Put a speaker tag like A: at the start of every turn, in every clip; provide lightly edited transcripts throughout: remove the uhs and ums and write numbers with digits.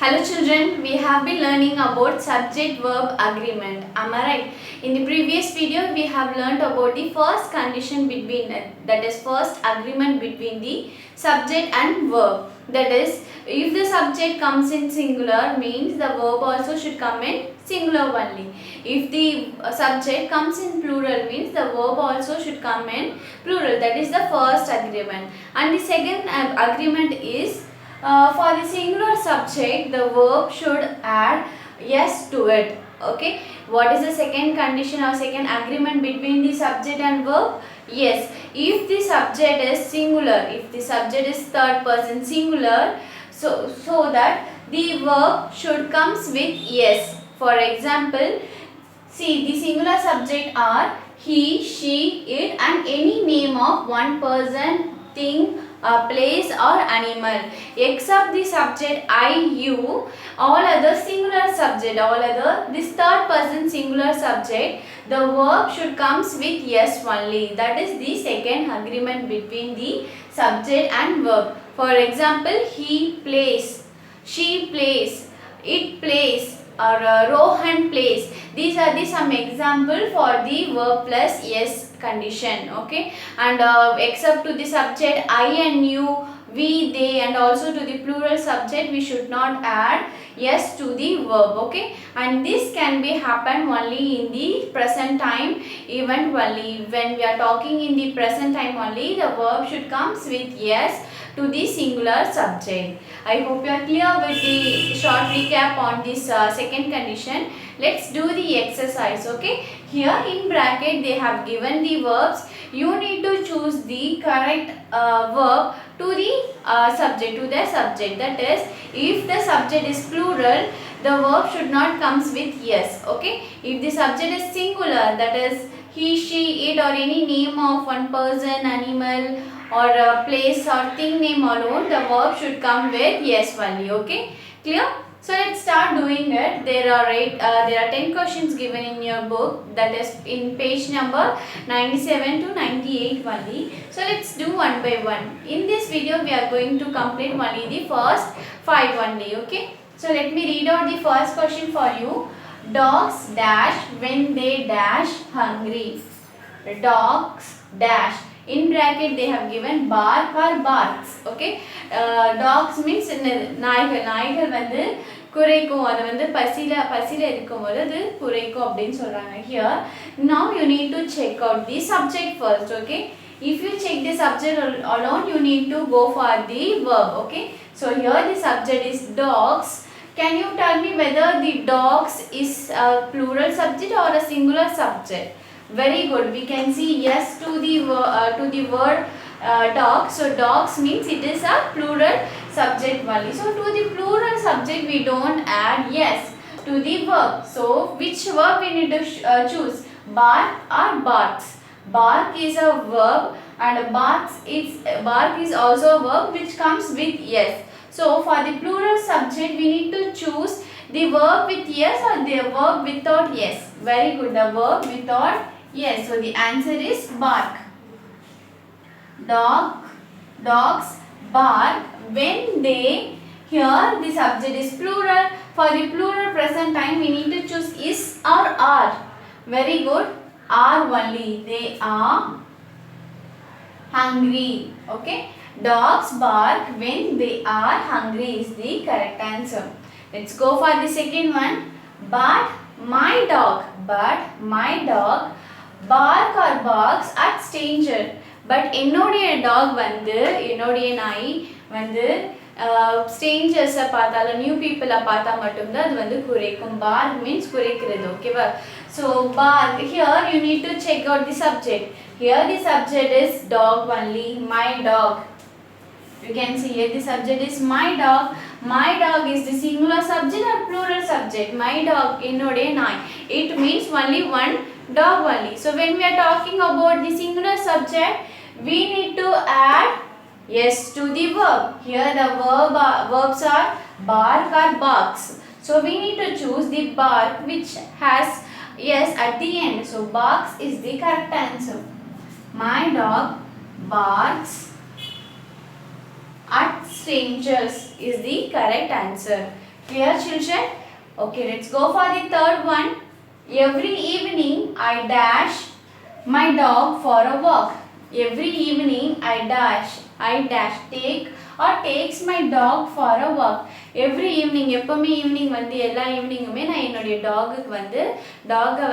A: Hello children, we have been learning about subject-verb agreement. Am I right? In the previous video, we have learnt about the first condition between, that is first agreement between the subject and verb. That is, if the subject comes in singular, means the verb also should come in singular only. If the subject comes in plural, means the verb also should come in plural. That is the first agreement. And the second agreement is for the singular subject, the verb should add yes to it. Okay. What is the second condition or second agreement between the subject and verb? Yes. If the subject is singular, if the subject is third person singular, so that the verb should comes with yes. For example, see the singular subject are he, she, it and any name of one person, thing, place or animal. Except the subject I, you, all other singular subject, all other this third person singular subject, the verb should comes with yes only. That is the second agreement between the subject and verb. For example, he plays, she plays, it plays, or Rohan plays. These are the some example for the verb plus yes condition. Okay, and except to the subject I and you, we, they, and also to the plural subject we should not add yes to the verb. Okay, and this can be happen only in the present time event only. When we are talking in the present time only, the verb should comes with yes to the singular subject. I hope you are clear with the short recap on this second condition. Let's do the exercise. Okay, here in bracket they have given the verbs. You need to choose the correct verb to the subject, to the subject. That is, if the subject is plural, the verb should not comes with yes. Okay, if the subject is singular, that is he, she, it or any name of one person, animal or a place or thing name alone, the verb should come with yes only. Okay, clear? So let's start doing it. There are 10 questions given in your book, that is in page number 97 to 98 only. So let's do one by one. In this video we are going to complete only the first 5 only. Okay, so let me read out the first question for you. Dogs dash when they dash hungry. Dogs dash. In bracket they have given bark or barks. Okay, dogs means நாய்கள் வந்து குறைக்கும், அது வந்து பசியில இருக்கும்போது அது குறைக்கும் அப்படின்னு சொல்றாங்க. Here now you need to check out the subject first. Okay, if you check the subject alone, you need to go for the verb. Okay, so here the subject is dogs. Can you tell me whether the dogs is a plural subject or a singular subject? Very good. We can see yes to the word dog. So dogs means it is a plural subject only. So to the plural subject we don't add yes to the verb. So which verb we need to choose? Bark or barks? Bark is a verb and bark is also a verb which comes with yes. So for the plural subject we need to choose the verb with yes or the verb without yes. Very good. The verb without yes. So the answer is bark. Dogs bark when they, here the subject is plural. For the plural present time we need to choose is or are. Very good. Are only. They are hungry. Okay. Dogs bark when they are hungry is the correct answer. Let's go for the second one. But my dog bark or barks at stranger. But என்னுடைய talk வந்து, என்னுடைய நாய் வந்து strangers பார்த்தால new பீப்புளை பார்த்தா மட்டும்தான் அது வந்து குறைக்கும். bark means குறைக்கிறது. ஓகேவா? So bark, here you need to check out the subject. Here the subject is dog only. My dog. You can see here the subject is my dog. My dog is the singular subject or plural subject? My dog, என்னுடைய நாய். It means only one dog only. So when we are talking about the singular subject, we need to add yes to the verb. Here the verbs are bark or barks. So we need to choose the bark which has yes at the end. So barks is the correct answer. My dog barks at strangers is the correct answer. Clear, children? Okay, let's go for the third one. Every evening I dash my dog for a walk. Every evening I dash take or takes my dog for a walk. Every evening எப்பவுமே evening வந்து எல்லா ஈவினிங்குமே நான் என்னுடைய டாகை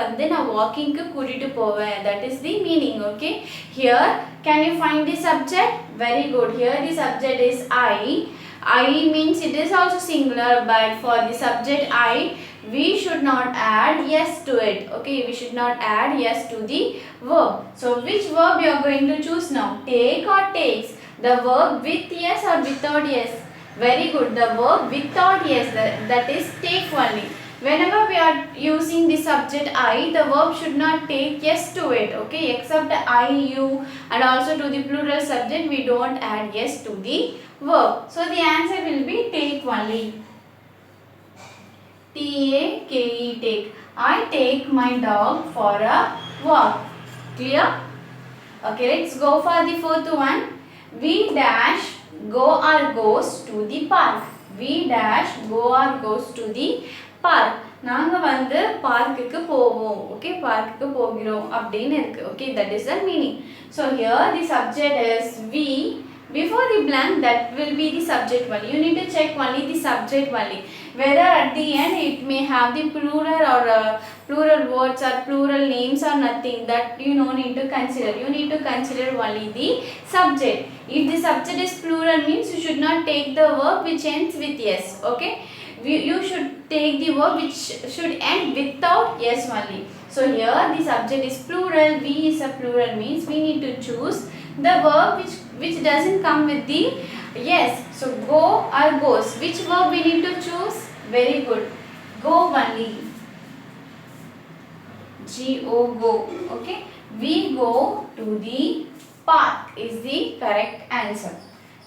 A: வந்து நான் வாக்கிங்க்கு கூட்டிட்டு போவேன். That is the meaning. Okay, here can you find the subject? Very good. Here the subject is I means it is also singular, but for the subject I we should not add yes to it. Okay, we should not add yes to the verb. So which verb you are going to choose now? Take or takes? The verb with yes or without yes? Very good. The verb without yes, that is take only. Whenever we are using the subject I, the verb should not take yes to it. Okay, except I, you and also to the plural subject we don't add yes to the verb. So the answer will be take only. T-A-K-E, take. I take my dog for a walk. Clear? Okay, let's go for the fourth one. We dash go or goes to the park. We dash go or goes to the park. நாங்க வந்து பார்க்குக்கு போவோம். Okay, பார்க்குக்கு போகிறோம் அப்படின்னு இருக்கு. Okay, that is the meaning. So here the subject is we. Before the blank, that will be the subject only. You need to check only the subject only. Whether at the end it may have the plural or plural words or plural names or nothing, that you no need to consider. You need to consider only the subject. If the subject is plural means you should not take the verb which ends with yes. Okay, you should take the verb which should end without yes only. So here the subject is plural, we is a plural means we need to choose the verb which doesn't come with the yes. So go or goes. Which verb we need to choose? Very good. Go only. G-O, go. Okay. We go to the park is the correct answer.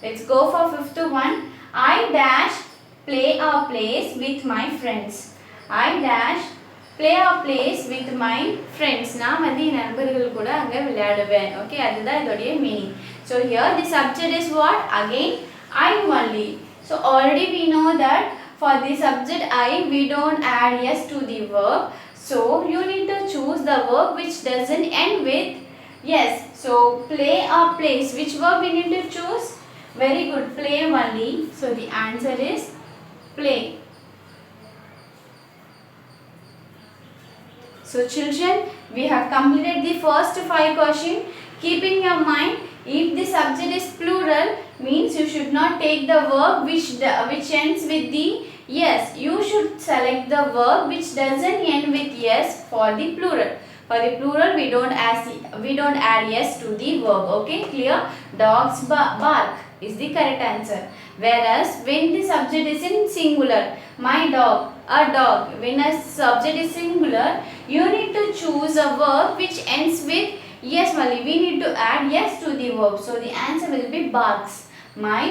A: Let's go for fifth one. I dash play or plays with my friends. I dash play or plays with my friends. நான் வந்து என் நண்பர்கள் கூட அங்க விளையாடுவேன். Okay, அதுதான் இதோடைய meaning. So here the subject is what? Again I only. So already we know that for the subject I we don't add yes to the verb. So you need to choose the verb which doesn't end with yes. So play or plays. Which verb we need to choose? Very good. Play only. So the answer is play. So children, we have completed the first 5 questions. Keep in your mind, if the subject is plural means you should not take the verb which ends with the yes. You should select the verb which doesn't end with yes for the plural. For the plural we don't add yes to the verb. Okay, clear? Dogs bark is the correct answer. Whereas when the subject is in singular, my dog, a dog, when a subject is singular, you need to choose a verb which ends with yes only. We need to add yes to the verb. So the answer will be barks. My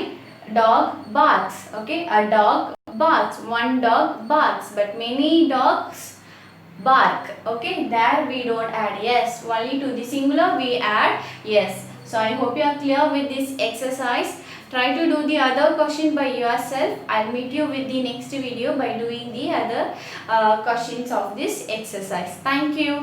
A: dog barks. Okay, a dog barks. One dog barks, but many dogs bark. Okay, there we don't add yes. Only to the singular we add yes. So I hope you are clear with this exercise. Try to do the other question by yourself. I'll meet you with the next video by doing the other questions of this exercise. Thank you.